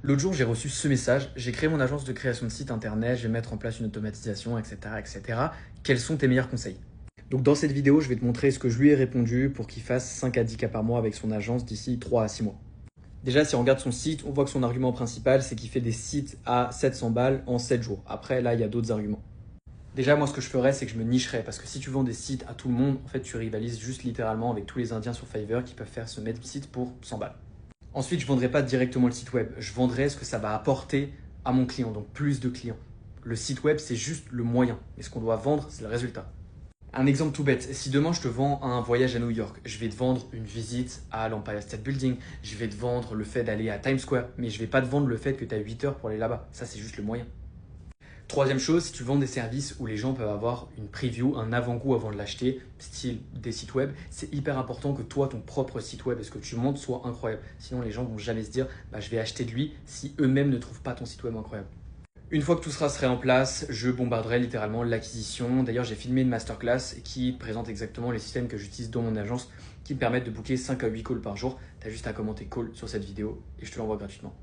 L'autre jour, j'ai reçu ce message. J'ai créé mon agence de création de site internet, je vais mettre en place une automatisation, etc., etc. Quels sont tes meilleurs conseils? Donc dans cette vidéo, je vais te montrer ce que je lui ai répondu pour qu'il fasse 5 à 10 cas par mois avec son agence d'ici 3 à 6 mois. Déjà, si on regarde son site, on voit que son argument principal, c'est qu'il fait des sites à 700 balles en 7 jours. Après, là, il y a d'autres arguments. Déjà, moi, ce que je ferais, c'est que je me nicherais. Parce que si tu vends des sites à tout le monde, en fait, tu rivalises juste littéralement avec tous les Indiens sur Fiverr qui peuvent faire ce même site pour 100 balles. Ensuite, je ne vendrai pas directement le site web. Je vendrai ce que ça va apporter à mon client, donc plus de clients. Le site web, c'est juste le moyen. Mais ce qu'on doit vendre, c'est le résultat. Un exemple tout bête, si demain je te vends un voyage à New York, je vais te vendre une visite à l'Empire State Building, je vais te vendre le fait d'aller à Times Square, mais je ne vais pas te vendre le fait que tu as 8 heures pour aller là-bas. Ça, c'est juste le moyen. Troisième chose, si tu vends des services où les gens peuvent avoir une preview, un avant-goût avant de l'acheter, style des sites web, c'est hyper important que toi, ton propre site web et ce que tu montes soit incroyable. Sinon, les gens vont jamais se dire je vais acheter de lui si eux-mêmes ne trouvent pas ton site web incroyable. Une fois que tout serait en place, je bombarderai littéralement l'acquisition. D'ailleurs, j'ai filmé une masterclass qui présente exactement les systèmes que j'utilise dans mon agence qui me permettent de booker 5 à 8 calls par jour. Tu as juste à commenter call sur cette vidéo et je te l'envoie gratuitement.